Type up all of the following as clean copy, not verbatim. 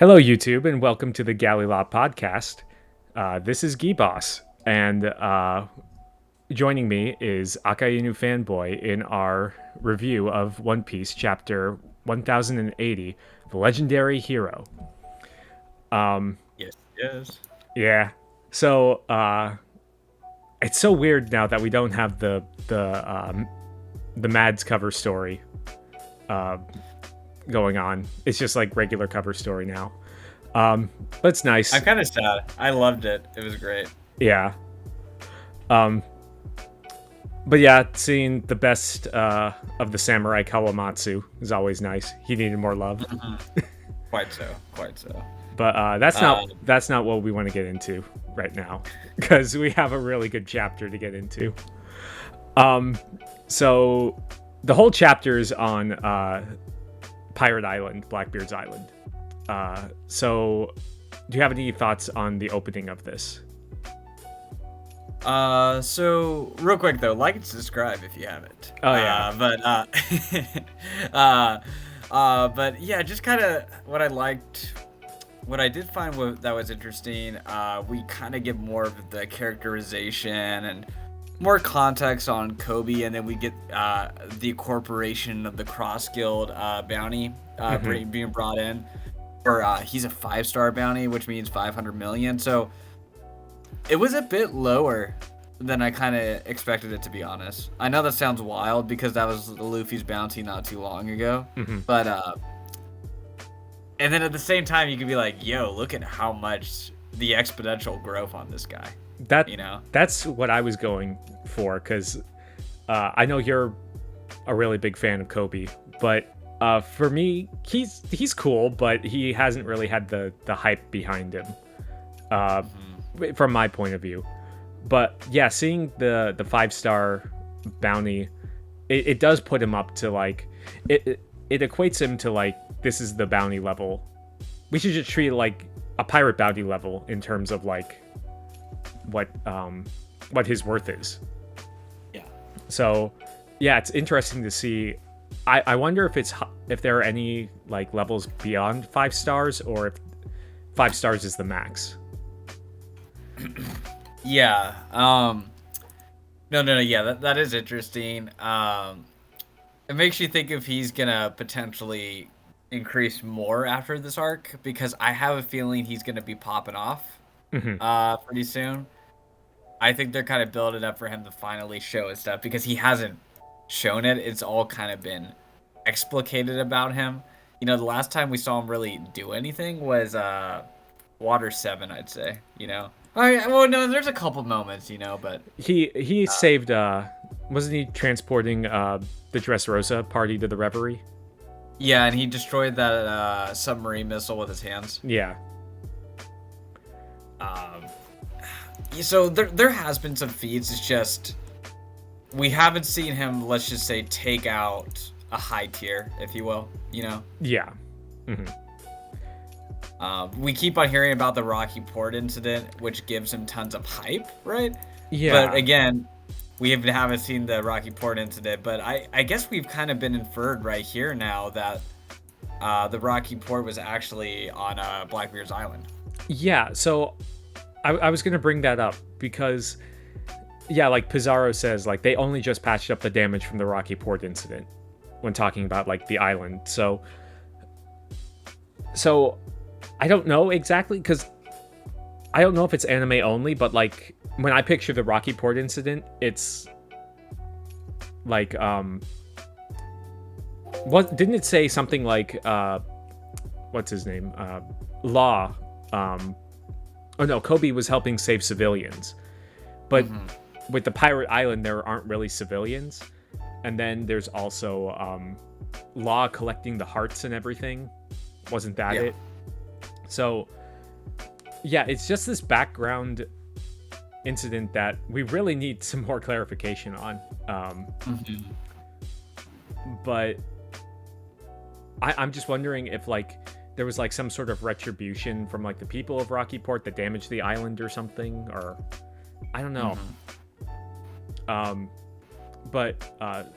Hello, YouTube, and welcome to the Galley La Podcast. This is Geboss, and joining me is Akainu Fanboy in our review of One Piece Chapter 1080, The Legendary Hero. Yes. Yeah. So it's so weird now that we don't have the Mads cover story going on. It's just like regular cover story now. But it's nice. I'm kind of sad. I loved it. It was great. Yeah. But yeah, seeing the best of the samurai Kawamatsu is always nice. He needed more love. Mm-hmm. Quite so. But that's not what we want to get into right now, because we have a really good chapter to get into. So the whole chapter is on Pirate Island, Blackbeard's Island. So do you have any thoughts on the opening of this? So real quick though, like and subscribe if you haven't. Oh yeah. But yeah, just kind of what I liked. What I did find that was interesting, we kind of get more of the characterization and more context on Kobe, and then we get the incorporation of the Cross Guild bounty being brought in. Or he's a 5-star bounty, which means 500 million. So it was a bit lower than I kind of expected it, to be honest. I know that sounds wild because that was Luffy's bounty not too long ago, but and then at the same time, you could be like, yo, look at how much the exponential growth on this guy. That's what I was going for, because I know you're a really big fan of Kobe, but for me, he's cool, but he hasn't really had the hype behind him, from my point of view. But yeah, seeing the 5-star bounty, it does put him up to like it equates him to like, this is the bounty level. We should just treat it like a pirate bounty level in terms of like what his worth is. Yeah. So yeah, it's interesting to see. I wonder if there are any like levels beyond 5 stars, or if 5 stars is the max. Yeah. No. Yeah, that is interesting. It makes you think if he's gonna potentially increase more after this arc, because I have a feeling he's gonna be popping off pretty soon. I think they're kind of building up for him to finally show his stuff, because he hasn't shown it. It's all kind of been explicated about him. You know, the last time we saw him really do anything was Water 7, I'd say. You know, well, no, there's a couple moments, you know, but he saved. Wasn't he transporting the Dressrosa party to the Reverie? Yeah, and he destroyed that submarine missile with his hands. Yeah. So there has been some feats. It's just we haven't seen him, let's just say, take out a high tier, if you will. You know. Yeah. We keep on hearing about the Rocky Port incident, which gives him tons of hype, right? Yeah. But again, we haven't seen the Rocky Port incident, but I guess we've kind of been inferred right here now that the Rocky Port was actually on Blackbeard's Island. Yeah, so I was going to bring that up because, yeah, like Pizarro says, like they only just patched up the damage from the Rocky Port incident when talking about like the island. So I don't know exactly, because I don't know if it's anime only, but like when I picture the Rocky Port incident, it's like what didn't it say something like what's his name? Law. Oh no, Kobe was helping save civilians. But with the pirate island, there aren't really civilians. And then there's also Law collecting the hearts and everything. Wasn't that it? So yeah, it's just this background incident that we really need some more clarification on. But I'm just wondering if like there was like some sort of retribution from like the people of Rocky Port that damaged the island or something, or I don't know. But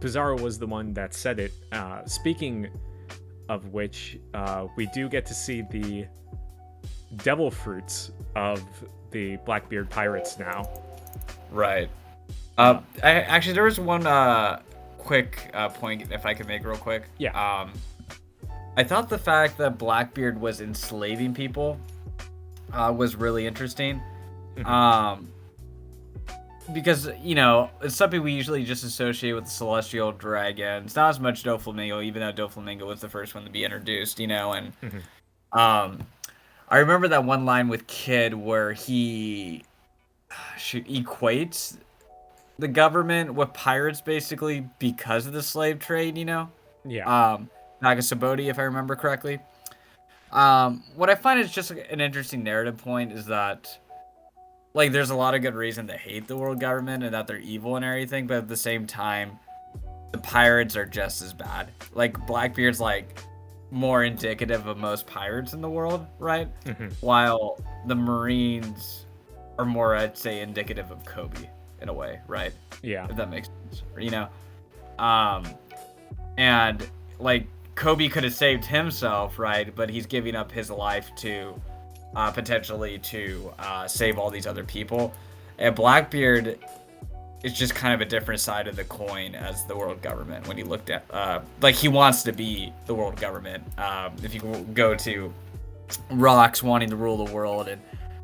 Pizarro was the one that said it. Speaking of which we do get to see the devil fruits of the Blackbeard pirates now. Right. Actually, there was one quick point, if I could make real quick. Yeah. I thought the fact that Blackbeard was enslaving people was really interesting. Because, you know, it's something we usually just associate with the Celestial Dragons. Not as much Doflamingo, even though Doflamingo was the first one to be introduced, you know. And I remember that one line with Kid where he equates the government with pirates, basically, because of the slave trade, you know? Yeah. Nagasabodi, if I remember correctly. What I find is just an interesting narrative point is that, like, there's a lot of good reason to hate the world government and that they're evil and everything, but at the same time, the pirates are just as bad. Like, Blackbeard's, like, more indicative of most pirates in the world, right? While the Marines are more, I'd say, indicative of Kobe in a way, right? Yeah. If that makes sense, you know? And, like, Kobe could have saved himself, right? But he's giving up his life to potentially to save all these other people. And Blackbeard is just kind of a different side of the coin as the world government when he looked at, like, he wants to be the world government. If you go to Rocks wanting to rule the world, and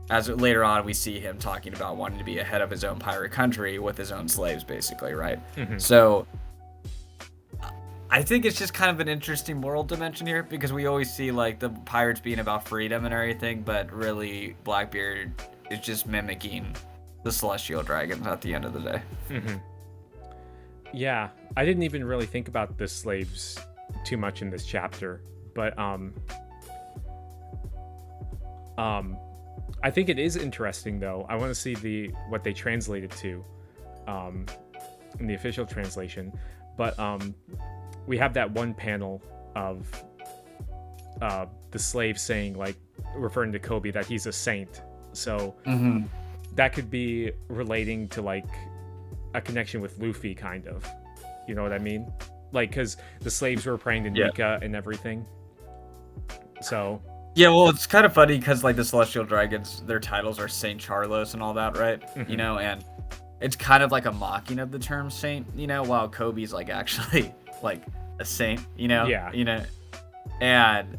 as later on we see him talking about wanting to be ahead of his own pirate country with his own slaves, basically, right? So I think it's just kind of an interesting moral dimension here, because we always see, like, the pirates being about freedom and everything, but really Blackbeard is just mimicking the Celestial Dragons at the end of the day. Yeah, I didn't even really think about the slaves too much in this chapter, but I think it is interesting, though. I want to see what they translated to in the official translation, but we have that one panel of the slave saying, like, referring to Kobe, that he's a saint. So that could be relating to, like, a connection with Luffy, kind of. You know what I mean? Like, because the slaves were praying to Nika and everything. So yeah, well, it's kind of funny because, like, the Celestial Dragons, their titles are Saint Charlos and all that, right? You know, and it's kind of like a mocking of the term saint, you know, while Kobe's, like, actually, like, a saint, you know? Yeah. You know? And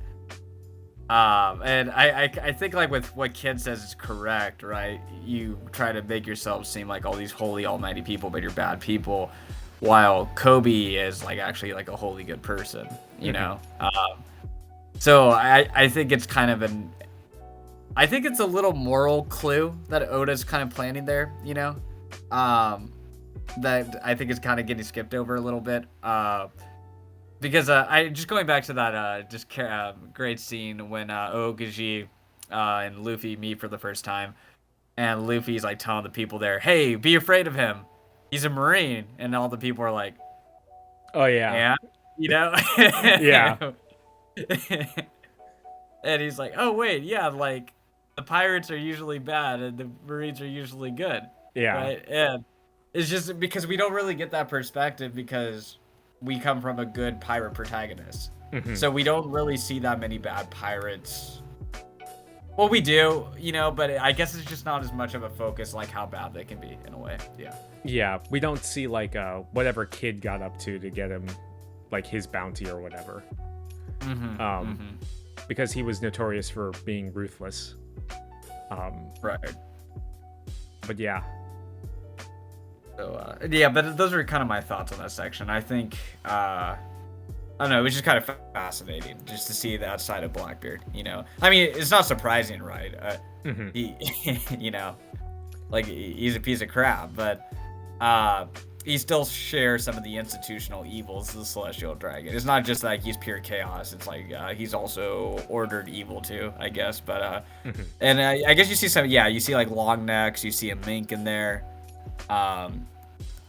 I think, like, with what Kid says is correct, right? You try to make yourself seem like all these holy, almighty people, but you're bad people, while Kobe is, like, actually, like, a holy good person, you know? So I think it's kind of I think it's a little moral clue that Oda's kind of planting there, you know? That I think is kind of getting skipped over a little bit. Because I just going back to that great scene when Aokiji and Luffy meet for the first time, and Luffy's, like, telling the people there, "Hey, be afraid of him. He's a Marine," and all the people are like, "Oh yeah, you know, yeah." And he's like, "Oh wait, yeah, like, the pirates are usually bad and the Marines are usually good." Yeah. Right? And it's just because we don't really get that perspective because we come from a good pirate protagonist. So we don't really see that many bad pirates. Well, we do, you know, but I guess it's just not as much of a focus, like, how bad they can be in a way. Yeah. Yeah, we don't see, like, whatever Kid got up to get him, like, his bounty or whatever. Because he was notorious for being ruthless. Right. But yeah. So, yeah, but those are kind of my thoughts on that section. I think, I don't know, it was just kind of fascinating just to see that side of Blackbeard, you know? I mean, it's not surprising, right? He, you know, like, he's a piece of crap, but he still shares some of the institutional evils of the Celestial Dragon. It's not just like he's pure chaos. It's like he's also ordered evil too, I guess. But and I guess you see some, you see, like, long necks. You see a mink in there.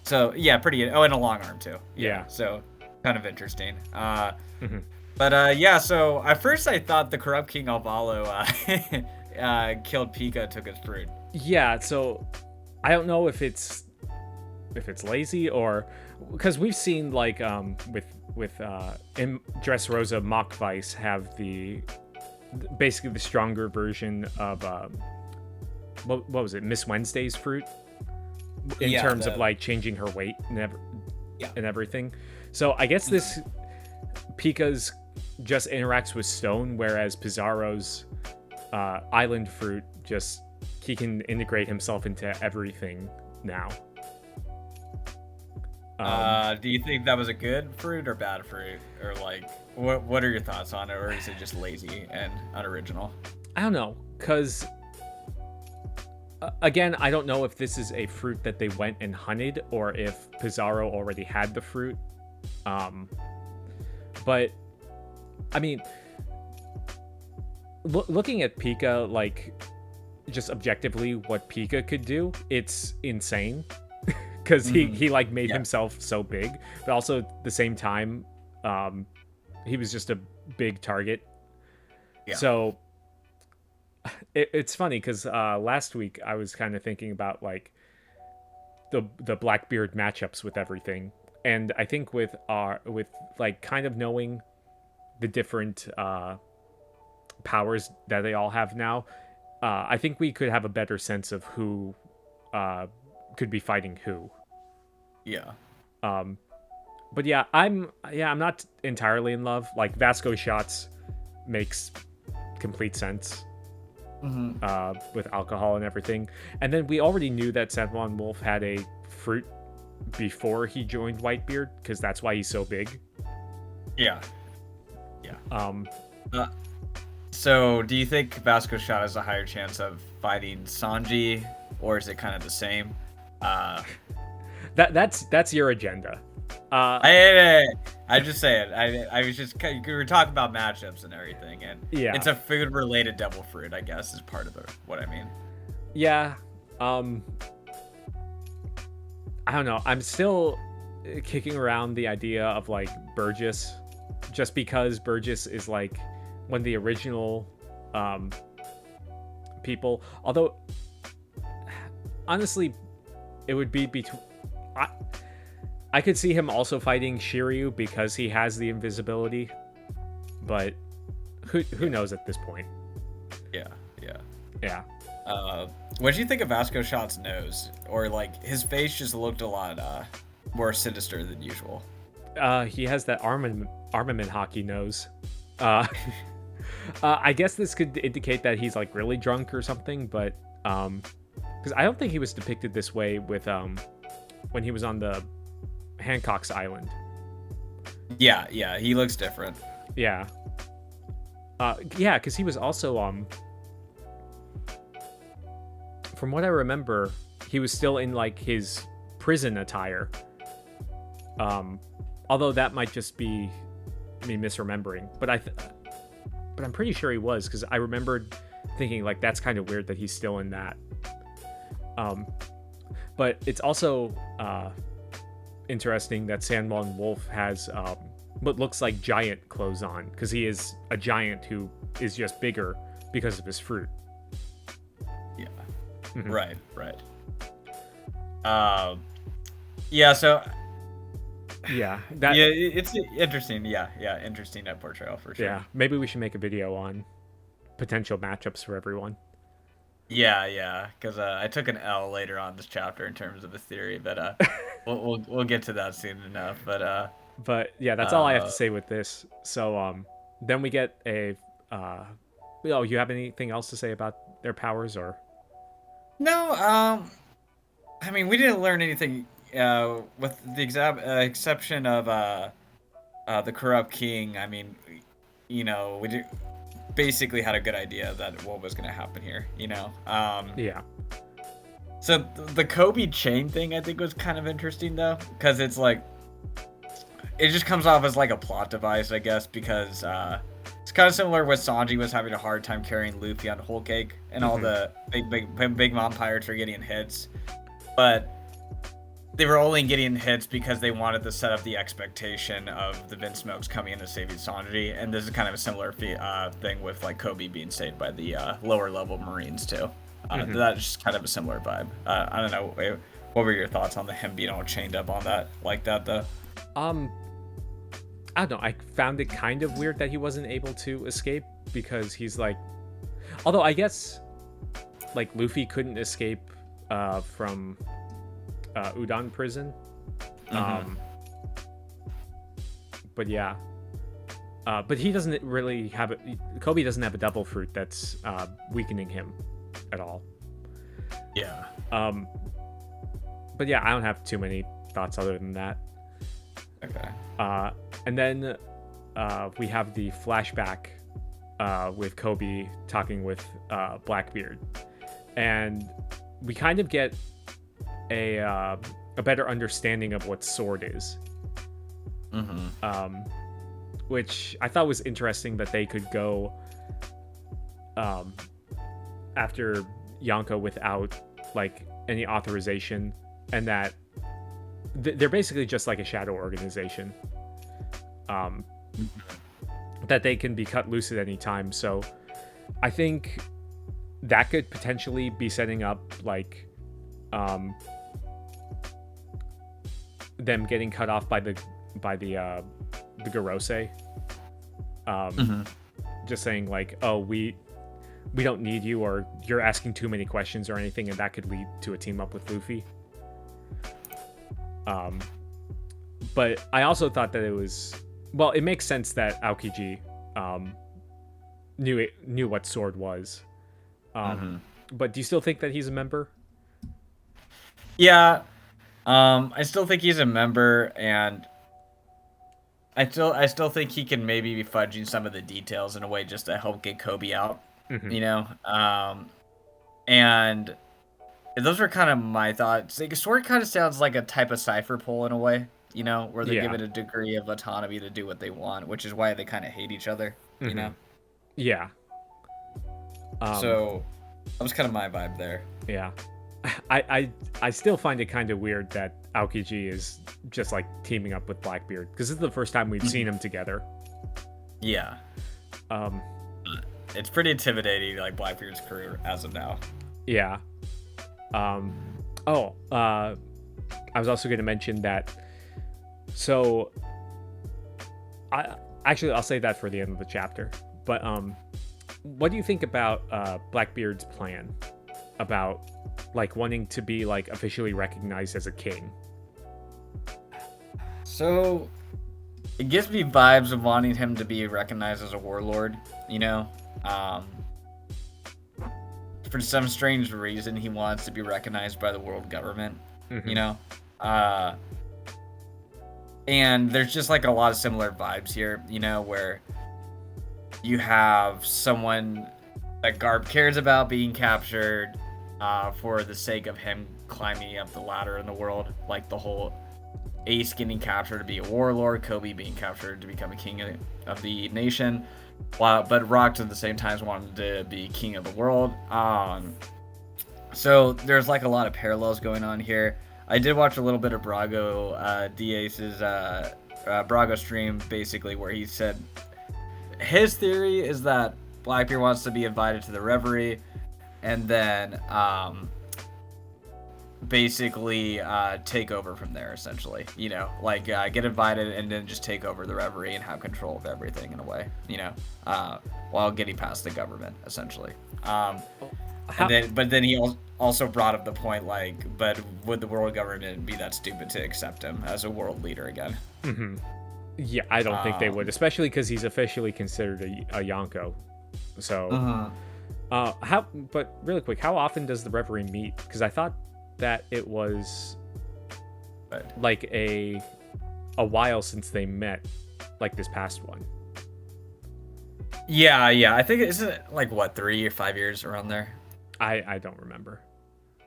So yeah, pretty. Oh, and a long arm too. Yeah. So kind of interesting. But yeah. So at first I thought the corrupt King Alvalo killed Pika, took his fruit. Yeah. So I don't know if if it's lazy, or because we've seen like with in Dressrosa Mock Vice have basically the stronger version of what was it, Miss Wednesday's fruit in terms of like changing her weight and everything. So I guess this Pika's just interacts with stone, whereas Pizarro's island fruit he can integrate himself into everything now. Do you think that was a good fruit or bad fruit, or like what are your thoughts on it, or is it just lazy and unoriginal? I don't know, because again, I don't know if this is a fruit that they went and hunted or if Pizarro already had the fruit. But I mean, looking at Pika, like just objectively what Pika could do, it's insane. Because he like made himself so big, but also at the same time, he was just a big target. Yeah. So it's funny because last week I was kind of thinking about like the Blackbeard matchups with everything, and I think with like kind of knowing the different powers that they all have now, I think we could have a better sense of who could be fighting who. Yeah. But yeah, I'm not entirely in love. Like Vasco shots makes complete sense. With alcohol and everything. And then we already knew that Sanjuan Wolf had a fruit before he joined Whitebeard, because that's why he's so big. Yeah. So do you think Vasco Shot has a higher chance of fighting Sanji, or is it kind of the same? That's your agenda. I just say it. I was just, we were talking about matchups and everything, and it's a food related devil fruit, I guess, is part of what I mean. Yeah. I don't know. I'm still kicking around the idea of like Burgess, just because Burgess is like one of the original people. Although honestly, it would be between. I could see him also fighting Shiryu because he has the invisibility, but who knows at this point? Yeah. What do you think of Vasco Shot's nose? Or like his face just looked a lot more sinister than usual. He has that armament hockey nose. I guess this could indicate that he's like really drunk or something, but because I don't think he was depicted this way with when he was on the Hancock's Island. Yeah, he looks different. Yeah, because he was also from what I remember, he was still in like his prison attire. Although that might just be me misremembering, but I'm pretty sure he was, because I remembered thinking like that's kind of weird that he's still in that. But it's also interesting that Sanjuan Wolf has what looks like giant clothes on, because he is a giant who is just bigger because of his fruit. Yeah. Mm-hmm. Right. Yeah. So. Yeah. It's interesting. Yeah. Interesting portrayal for sure. Yeah. Maybe we should make a video on potential matchups for everyone. Yeah, because I took an L later on this chapter in terms of a theory, but we'll get to that soon enough. But yeah, that's all I have to say with this. So then we get a you have anything else to say about their powers, or? No, I mean, we didn't learn anything with the exception of the corrupt king. I mean, we basically had a good idea that what was going to happen here, yeah. So the Kobe chain thing I think was kind of interesting though, because it's like it just comes off as like a plot device, I guess, because it's kind of similar with Sanji was having a hard time carrying Luffy on Whole Cake, and all the big mom pirates are getting hits, but they were only getting hits because they wanted to set up the expectation of the Vinsmokes coming in to save Sanji, and this is kind of a similar thing with like Kobe being saved by the lower level Marines too. That's just kind of a similar vibe. I don't know. What were your thoughts on him being all chained up on that like that though? Um, I don't know. I found it kind of weird that he wasn't able to escape because he's like, although I guess like Luffy couldn't escape from Udon prison. But yeah. But he doesn't really have it. Kobe doesn't have a devil fruit that's weakening him at all. Yeah. But yeah, I don't have too many thoughts other than that. Okay. And then we have the flashback with Kobe talking with Blackbeard, and we kind of get a better understanding of what sword is. Which I thought was interesting that they could go after Yonko without like any authorization, and that they're basically just like a shadow organization. That they can be cut loose at any time. So I think that could potentially be setting up like them getting cut off by the Garose. Just saying like, oh, we don't need you, or you're asking too many questions or anything, and that could lead to a team up with Luffy. But I also thought that it was, well, it makes sense that Aokiji knew what sword was. But do you still think that he's a member? Yeah. I still think he's a member, and I still think he can maybe be fudging some of the details in a way just to help get Kobe out. You know? And those are kind of my thoughts. Like, sword kind of sounds like a type of cipher pull in a way, you know, where they're given a degree of autonomy to do what they want, which is why they kind of hate each other, you know? Yeah. So that was kind of my vibe there. Yeah. I still find it kind of weird that Aokiji is just like teaming up with Blackbeard, because this is the first time we've seen them together. Yeah. It's pretty intimidating, like Blackbeard's career as of now. Yeah. I was also going to mention that. So, I'll save that for the end of the chapter. But what do you think about Blackbeard's plan about like wanting to be like officially recognized as a king? So, it gives me vibes of wanting him to be recognized as a warlord, you know? For some strange reason, he wants to be recognized by the world government, you know? And there's just like a lot of similar vibes here, you know, where you have someone that Garp cares about being captured for the sake of him climbing up the ladder in the world, like the whole Ace getting captured to be a warlord, Kobe being captured to become a king of the nation, but Rock at the same time wanted to be king of the world. So there's like a lot of parallels going on here. I did watch a little bit of Brago Diaz's Brago stream, basically, where he said his theory is that Blackbeard wants to be invited to the Reverie, and then basically take over from there, essentially, you know, like get invited and then just take over the Reverie and have control of everything in a way, you know, while getting past the government, essentially. But then he also brought up the point, like, but would the world government be that stupid to accept him as a world leader again? Yeah, I don't think they would, especially because he's officially considered a Yonko. So, but really quick, how often does the Reverie meet? Because I thought that it was like a while since they met, like this past one. Yeah, I think isn't like what, 3 or 5 years around there. I don't remember.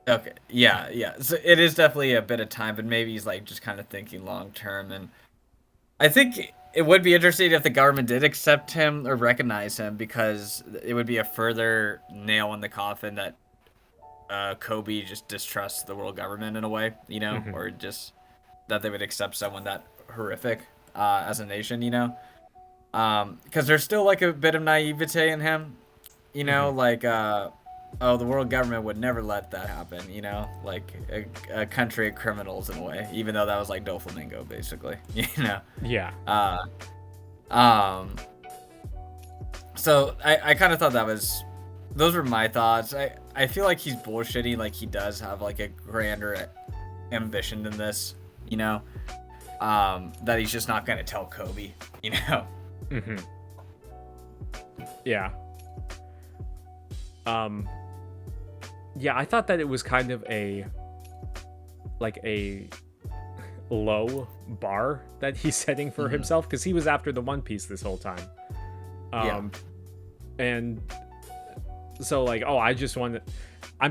Okay, yeah. So it is definitely a bit of time, but maybe he's like just kind of thinking long term, and I think it would be interesting if the government did accept him or recognize him, because it would be a further nail in the coffin that Kobe just distrusts the world government in a way, you know, or just that they would accept someone that horrific as a nation, you know, because there's still like a bit of naivete in him, you know, like oh, the world government would never let that happen, like a country of criminals in a way, even though that was like Doflamingo, basically, Yeah. So I kind of thought those were my thoughts. I feel like he's bullshitting, like he does have like a grander ambition than this, that he's just not going to tell Kobe, Mm-hmm. Yeah. Yeah, I thought that it was kind of a low bar that he's setting for himself, because he was after the One Piece this whole time. And so like, oh, I'm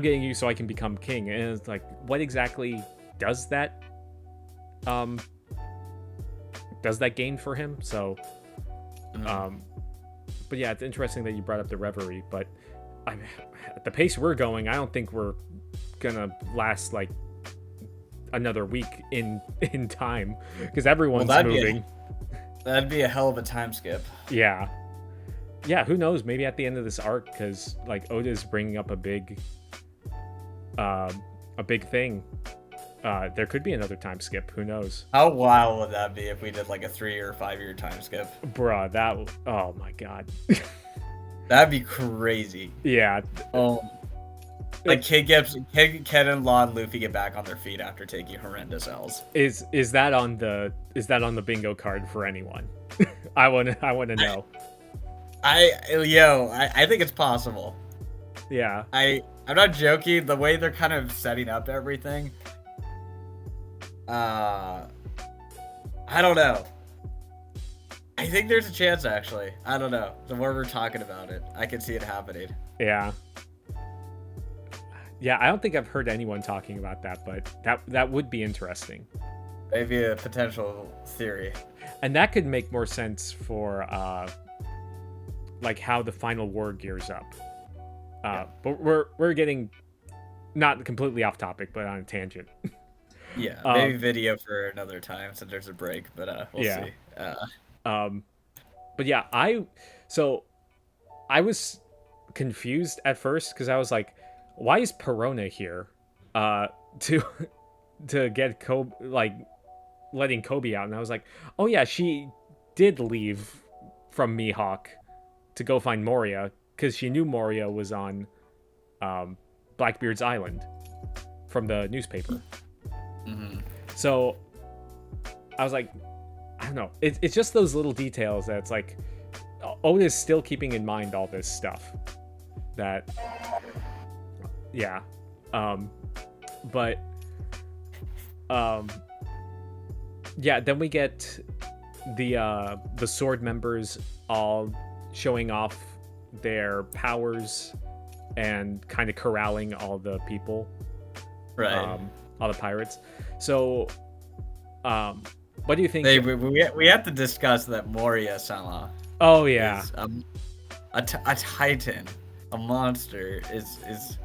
getting you so I can become king. And it's like, what exactly does that gain for him? So, but yeah, it's interesting that you brought up the reverie, but at the pace we're going, I don't think we're gonna last like another week in time, because everyone's moving. That'd be a hell of a time skip. Yeah, who knows, maybe at the end of this arc, because like Oda's bringing up a big thing, there could be another time skip. Who knows? How wild would that be if we did like a 3 or 5 year time skip? Bruh, oh my god. That'd be crazy. Yeah. Like Kid and Law and Luffy get back on their feet after taking horrendous L's. Is that on the bingo card for anyone? I wanna know. I think it's possible. Yeah. I'm not joking. The way they're kind of setting up everything. I don't know. I think there's a chance, actually. I don't know. The more we're talking about it, I can see it happening. Yeah. Yeah, I don't think I've heard anyone talking about that, but that would be interesting. Maybe a potential theory. And that could make more sense for like how the final war gears up. But we're getting not completely off topic, but on a tangent. Yeah, maybe video for another time since there's a break, but we'll see. But yeah, I was confused at first, because I was like, why is Perona here to get Kobe, like letting Kobe out? And I was like, oh yeah, she did leave from Mihawk to go find Moria, because she knew Moria was on Blackbeard's island from the newspaper. So I was like, I don't know, it's just those little details that it's like Oda's still keeping in mind all this stuff that yeah. But yeah, then we get the sword members all showing off their powers and kind of corralling all the people, right? All the pirates. So what do you think? We have to discuss that Moria-sama. Oh yeah, is a titan, a monster is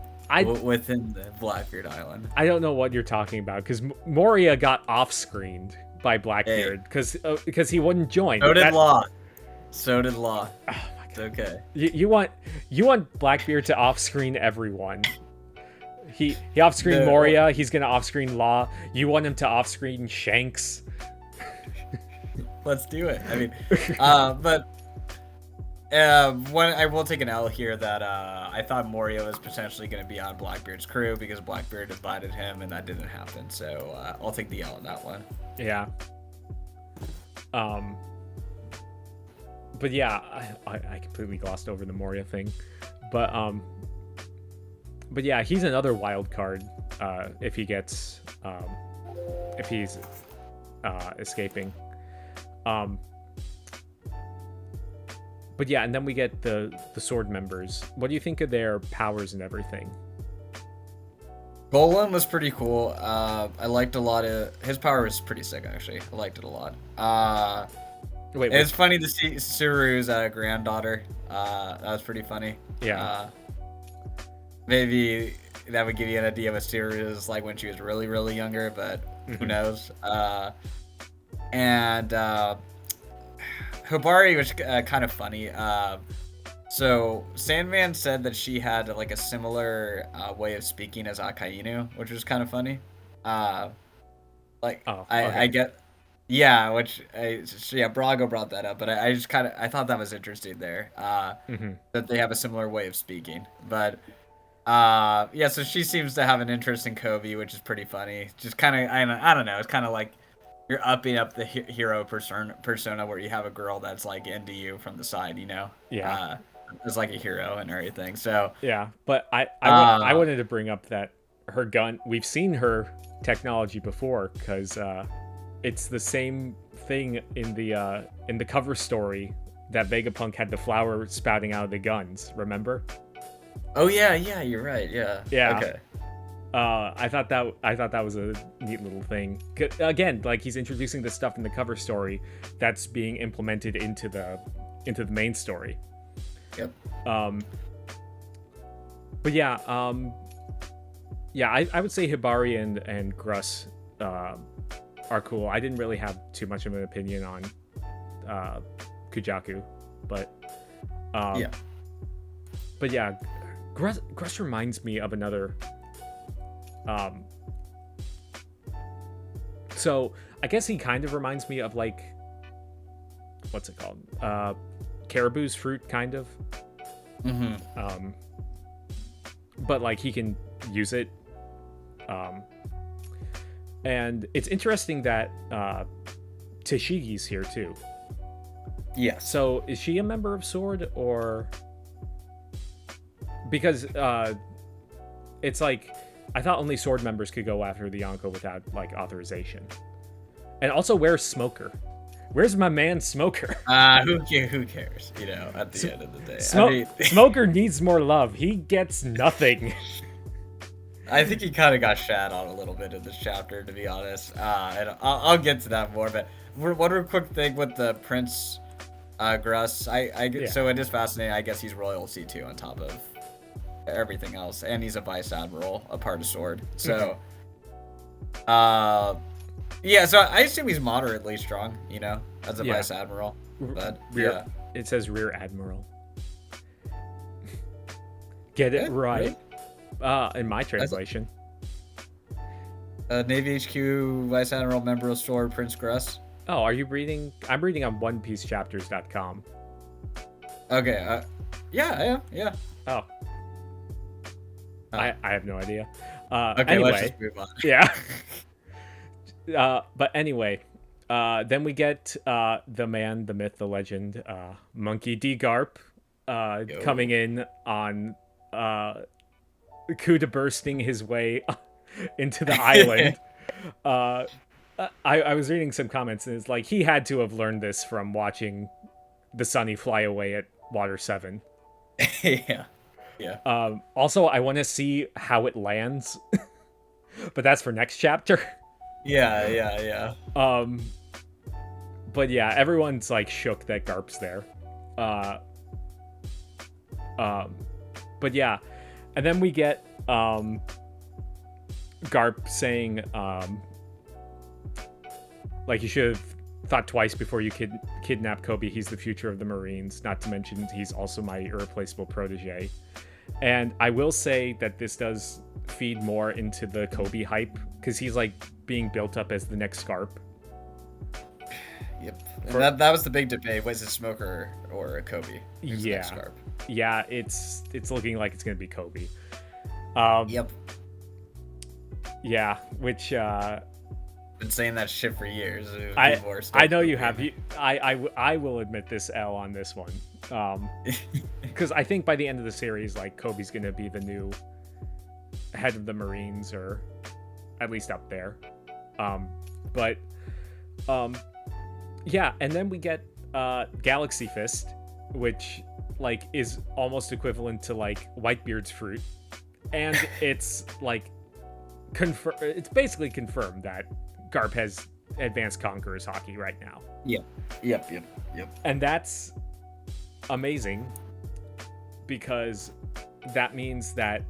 within the Blackbeard Island. I don't know what you're talking about, because Moria got off-screened by Blackbeard because he wouldn't join. So did Law. Oh my god. It's okay. You want Blackbeard to off-screen everyone. He off-screened Moria. He's gonna off-screen Law. You want him to off-screen Shanks? Let's do it. I mean, but I will take an L here that I thought Moria was potentially going to be on Blackbeard's crew, because Blackbeard invited him and that didn't happen. So I'll take the L on that one. Yeah. But yeah, I completely glossed over the Moria thing, but yeah, he's another wild card if he's escaping. But yeah, and then we get the sword members. What do you think of their powers and everything? Golem was pretty cool. I liked a lot of his power was pretty sick, actually. I liked it a lot. It's funny to see Suru's granddaughter. That was pretty funny. Yeah. Maybe that would give you an idea of what Suru was like when she was really, really younger, but who knows? And Hibari was kind of funny. So Sandman said that she had like a similar way of speaking as Akainu, which was kind of funny. Uh, like Oh, I okay. get, yeah, yeah, Brago brought that up, but I just kind of I thought that was interesting there. Hmm. That they have a similar way of speaking, but yeah, so she seems to have an interest in Kobe, which is pretty funny. Just kind of I don't know, it's kind of like you're upping up the hero persona where you have a girl that's like into you from the side, you know. Yeah. As like a hero and everything. So, Yeah, but I uh, wanted to bring up that her gun. We've seen her technology before because it's the same thing in the cover story that Vegapunk had the flower spouting out of the guns. Remember? oh yeah, yeah, you're right. Yeah. Yeah. Okay. I thought that was a neat little thing. Again, like he's introducing the stuff in the cover story that's being implemented into the main story. Yep. But yeah, yeah, I would say Hibari and Gruss are cool. I didn't really have too much of an opinion on Kujaku, but Yeah. but yeah, Gruss reminds me of another. So I guess he kind of reminds me of like, what's it called? Caribou's fruit, kind of. Mm-hmm. But like he can use it. And it's interesting that Tashigi's here too. Yes. So is she a member of Sword, or because it's like I thought only Sword members could go after the Yonko without like authorization. And also, where's Smoker? Where's my man Smoker? Who cares? You know, at the end of the day, Smoker needs more love. He gets nothing. I think he kind of got shat on a little bit in this chapter, to be honest. And I'll get to that more. But one quick thing with the Prince Gruss, so it is fascinating. I guess he's royalty too, on top of everything else, and he's a vice admiral, a part of Sword. So, yeah. So I assume he's moderately strong, you know, as a vice admiral. But it says rear admiral. Get it right. Really? In my translation. Navy HQ Vice Admiral, member of Sword, Prince Gruss. Oh, are you reading? I'm reading on OnePieceChapters.com. Okay. Yeah, I am. Yeah. Oh. I have no idea. Okay, anyway, let's just move on. Yeah. But anyway, then we get the man, the myth, the legend, Monkey D. Garp, coming in on Kuda bursting his way into the island. I was reading some comments, and it's like he had to have learned this from watching the Sunny fly away at Water 7. Yeah. Yeah. Also, I want to see how it lands, but that's for next chapter. Yeah. But yeah, everyone's like shook that Garp's there. But yeah, and then we get Garp saying like you should have thought twice before you kidnap Kobe. He's the future of the Marines. Not to mention he's also my irreplaceable protege. And I will say that this does feed more into the Kobe hype, because he's like being built up as the next Garp. Yep. And that was the big debate. Was it Smoker or a Kobe? Who's the next Garp? Yeah, it's looking like it's gonna be Kobe. Yep. Yeah, which been saying that shit for years. I know you have. I will admit this L on this one. Because I think by the end of the series, like Kobe's gonna be the new head of the Marines, or at least up there. Yeah, and then we get Galaxy Fist, which like is almost equivalent to like Whitebeard's fruit, and it's like it's basically confirmed that Garp has advanced Conqueror's Hockey right now. Yep. And that's amazing, because that means that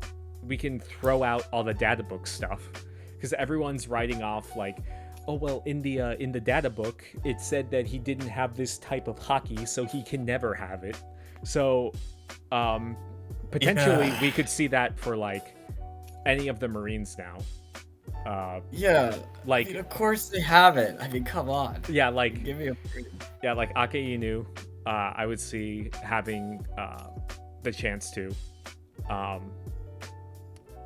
we can throw out all the data book stuff, because everyone's writing off like, oh well, in the data book it said that he didn't have this type of hockey, so he can never have it. So Potentially we could see that for like any of the Marines now. Like, I mean, of course they have it. I mean, come on. Yeah, like Give me a break. Yeah, like Akainu, I would see having the chance to.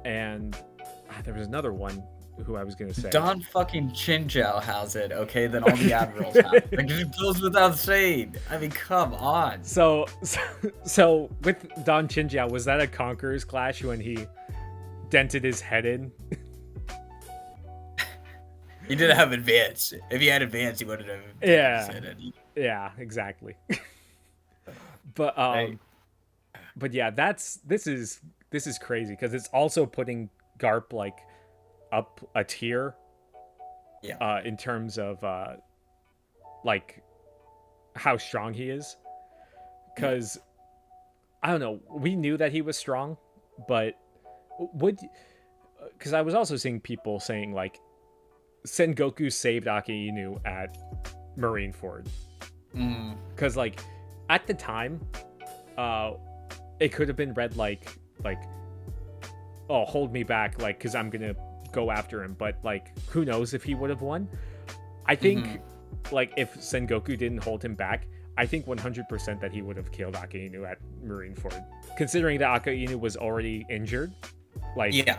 And there was another one who I was gonna say. Don fucking Chinjiao has it, okay? Then all the admirals have it. Like, it goes without saying. I mean, come on. So with Don Chinjiao, was that a Conqueror's Clash when he dented his head in? He didn't have advance. If he had advance, he wouldn't have. Yeah, exactly. But yeah, this is crazy because it's also putting Garp like up a tier. Yeah. In terms of like how strong he is, because I don't know, we knew that he was strong, but because I was also seeing people saying like Sengoku saved Akainu at Marineford, because like at the time it could have been read like oh, hold me back, like because I'm gonna go after him, but like who knows if he would have won. I think like if Sengoku didn't hold him back, I think 100% that he would have killed Akainu at Marineford, considering that Akainu was already injured. Like, yeah,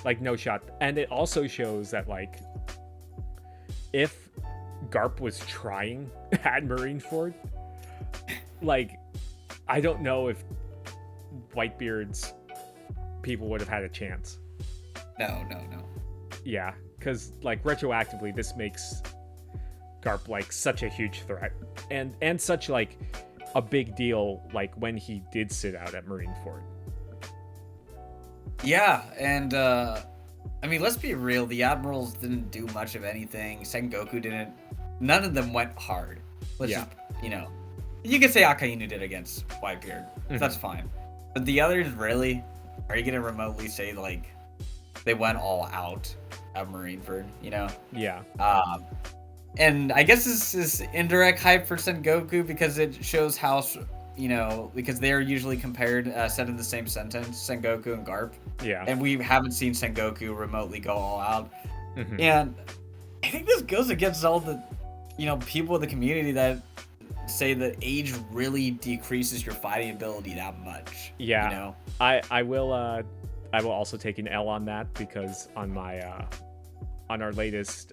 like no shot. And it also shows that like if Garp was trying at Marineford, like I don't know if Whitebeard's people would have had a chance. No. Yeah, because like retroactively, this makes Garp like such a huge threat, and such like a big deal. Like when he did sit out at Marineford. Yeah, and I mean, let's be real. The admirals didn't do much of anything. Sengoku didn't. None of them went hard. Let's just, you could say Akainu did against Whitebeard. That's fine. But the others, really, are you gonna remotely say like they went all out at Marineford? You know? Yeah. And I guess this is indirect hype for Sengoku because it shows how, because they're usually compared, said in the same sentence, Sengoku and Garp. Yeah. And we haven't seen Sengoku remotely go all out. And I think this goes against all the, people in the community that say that age really decreases your fighting ability that much. Yeah. I will also take an L on that because on my on our latest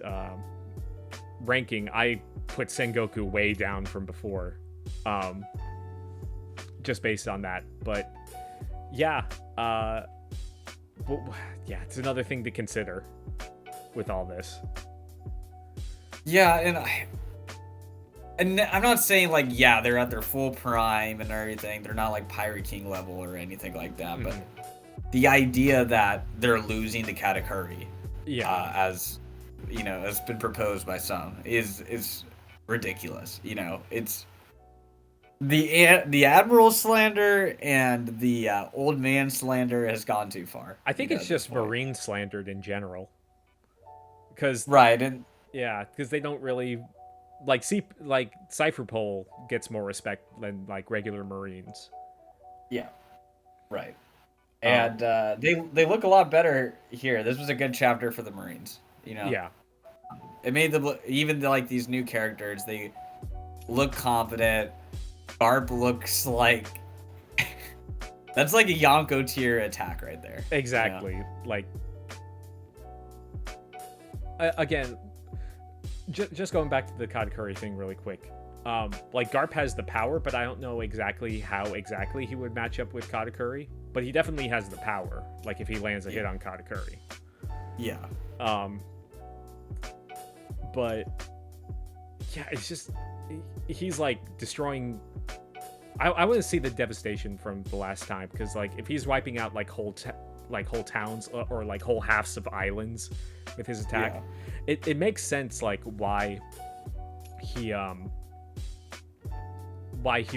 ranking, I put Sengoku way down from before, just based on that. But yeah, it's another thing to consider with all this. Yeah, and I'm not saying like, yeah, they're at their full prime and everything. They're not like Pirate King level or anything like that. But the idea that they're losing to Katakuri, as has been proposed by some, is ridiculous. It's the Admiral slander and the old man slander has gone too far. I think it's just Marine slandered in general. Because they don't really like Cypherpole gets more respect than like regular Marines. Yeah, right. And they look a lot better here. This was a good chapter for the Marines. Yeah. It made them look, even like these new characters, they look confident. Garp looks like that's like a Yonko tier attack right there. Exactly. Like again, just going back to the Katakuri thing really quick. Like Garp has the power, but I don't know exactly how exactly he would match up with Katakuri. But he definitely has the power. Like if he lands a hit on Katakuri. Yeah. But yeah, it's just he's like destroying. I want to see the devastation from the last time, because like if he's wiping out like whole towns or like whole halves of islands with his attack, it makes sense like why he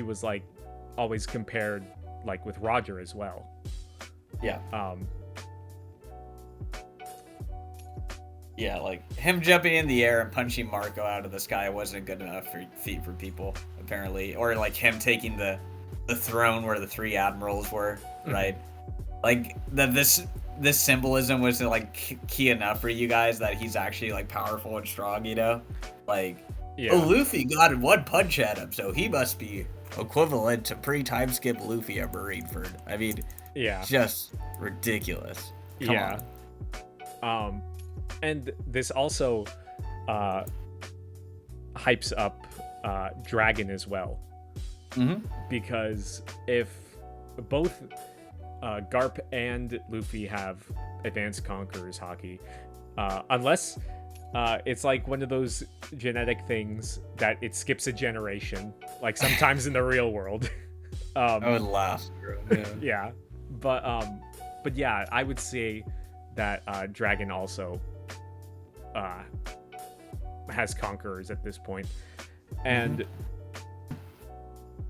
was like always compared like with Roger as well. Yeah. Yeah, like him jumping in the air and punching Marco out of the sky wasn't a good enough feat for people, apparently. Or like him taking the the throne where the three admirals were, right? Like this symbolism was like key enough for you guys that he's actually like powerful and strong, you know? Like, Yeah. oh, Luffy got one punch at him, so he must be equivalent to pre-time skip Luffy at Marineford. I mean, Yeah. just ridiculous. Come on. And this also hypes up Dragon as well. Because if both Garp and Luffy have advanced Conqueror's haki, unless it's like one of those genetic things that it skips a generation, like sometimes in the real world. I would laugh. Yeah, but yeah, I would say that Dragon also has Conquerors at this point, and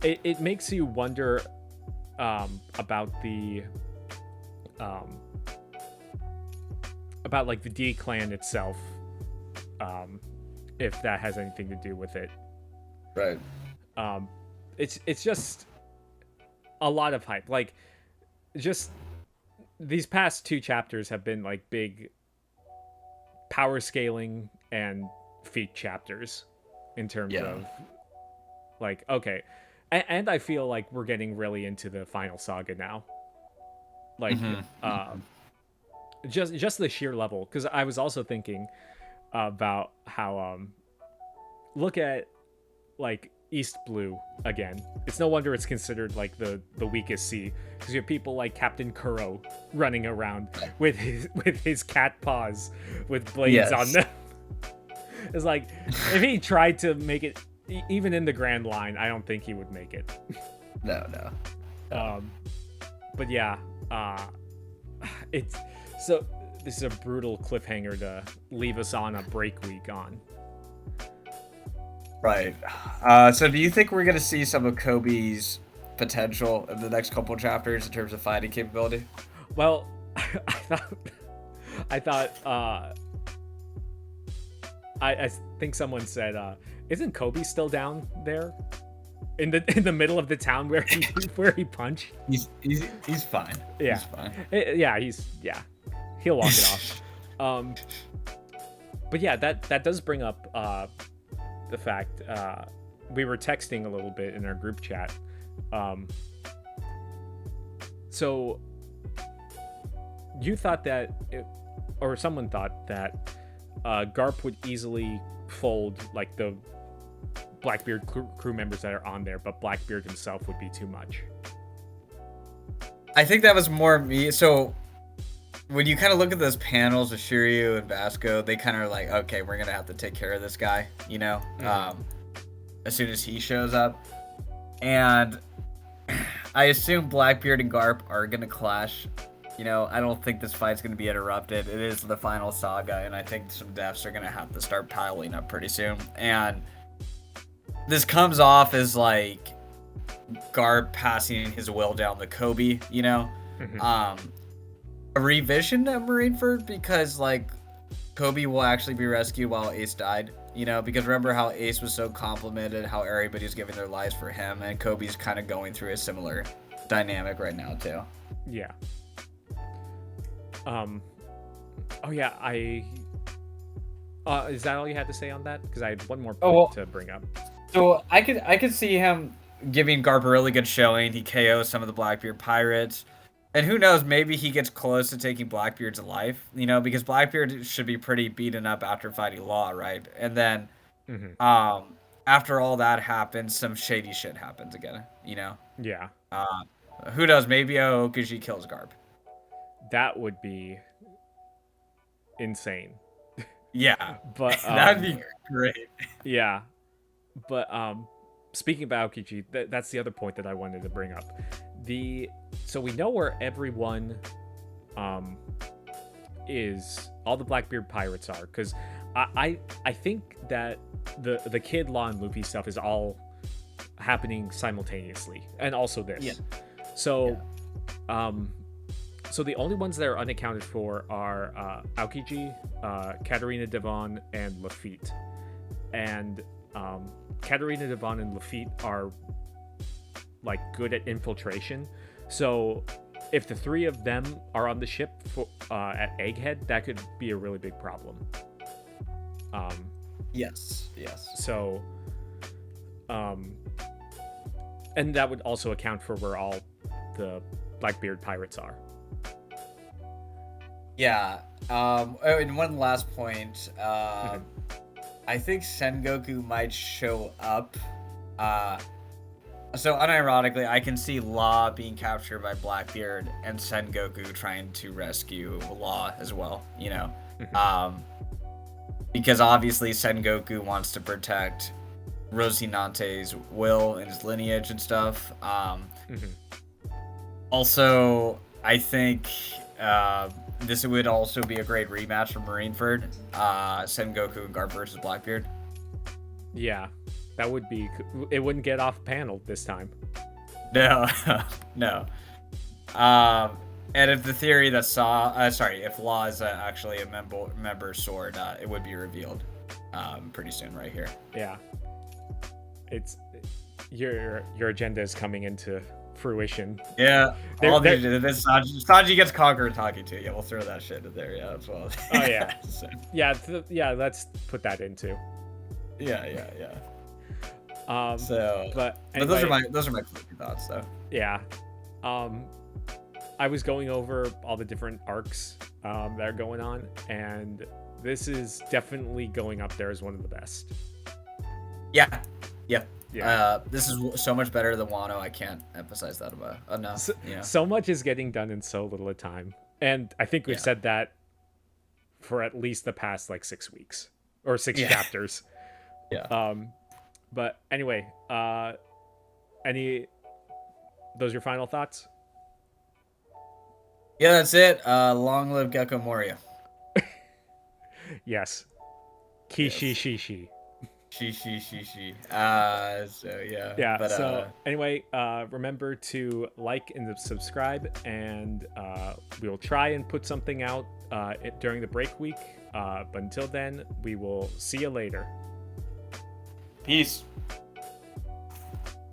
it makes you wonder about the about like the D clan itself, if that has anything to do with it. Right. It's just a lot of hype. Like, just these past 2 chapters have been like big power scaling and feat chapters in terms of like, okay, and I feel like we're getting really into the final saga now, like just the sheer level, because I was also thinking about how look at like East Blue again. It's no wonder it's considered like the weakest sea, because you have people like Captain Kuro running around with his cat paws with blades on them. It's like, if he tried to make it even in the Grand Line, I don't think he would make it. No. But yeah, it's so this is a brutal cliffhanger to leave us on a break week on. Right. So do you think we're going to see some of Kobe's potential in the next couple chapters in terms of fighting capability? Well, I thought I think someone said, isn't Kobe still down there in the middle of the town where he punched? He's fine. Yeah. He's fine. He'll walk it off. But yeah, that does bring up the fact, we were texting a little bit in our group chat. So you thought that, or someone thought that Garp would easily fold like the Blackbeard crew members that are on there, but Blackbeard himself would be too much. I think that was more me. So when you kind of look at those panels with Shiryu and Vasco, they kind of are like, okay, we're gonna have to take care of this guy, you know, as soon as he shows up. And I assume Blackbeard and Garp are gonna clash. You know, I don't think this fight's gonna be interrupted. It is the final saga, and I think some deaths are gonna have to start piling up pretty soon. And this comes off as like Garp passing his will down to Kobe, you know. A revision of Marineford, because like Kobe will actually be rescued while Ace died, you know, because remember how Ace was so complimented, how everybody was giving their lives for him, and Kobe's kind of going through a similar dynamic right now too. Yeah. Oh yeah, is that all you had to say on that? Because I had one more point to bring up. So I could see him giving Garp a really good showing. He KOs some of the Blackbeard pirates. And who knows, maybe he gets close to taking Blackbeard's life, you know, because Blackbeard should be pretty beaten up after fighting Law, right? And then after all that happens, some shady shit happens again, you know? Yeah. Who knows, maybe Aokiji kills Garp. That would be insane. Yeah. But that'd be great. Yeah. But speaking about Aokiji, that's the other point that I wanted to bring up. So we know where everyone is, all the Blackbeard pirates are, because I think that the Kid, Law, and Luffy stuff is all happening simultaneously, and also this. Yeah. So so the only ones that are unaccounted for are Aokiji, Katarina Devon, and Lafitte. And Katarina Devon and Lafitte are like good at infiltration. So if the 3 of them are on the ship at Egghead, that could be a really big problem. Yes. So, and that would also account for where all the Blackbeard pirates are. Yeah. And one last point. I think Sengoku might show up. So unironically, I can see Law being captured by Blackbeard and Sengoku trying to rescue Law as well. You know, because obviously Sengoku wants to protect Rosinante's will and his lineage and stuff. Also, I think this would also be a great rematch for Marineford. Sengoku and Garp versus Blackbeard. Yeah, that would be. It wouldn't get off panel this time. No. And if the theory that if Law is actually a member sword, it would be revealed pretty soon right here. Yeah. It's your agenda is coming into fruition. Yeah. Sanji gets Conqueror talking to you. We'll throw that shit in there, as well. Oh yeah. So. Yeah, let's put that into. Yeah. But anyway, those are my thoughts though. Yeah. I was going over all the different arcs that are going on, and this is definitely going up there as one of the best. Yeah. Yeah. This is so much better than Wano. I can't emphasize that enough. So much is getting done in so little time, and I think we've said that for at least the past like 6 weeks or 6 chapters. Yeah. But anyway, those your final thoughts? Yeah, that's it. Long live Gecko Moria. Yes. Kishi shishi. She. Yeah. But, so anyway, remember to like and subscribe, and we'll try and put something out during the break week. But until then, we will see you later. Peace.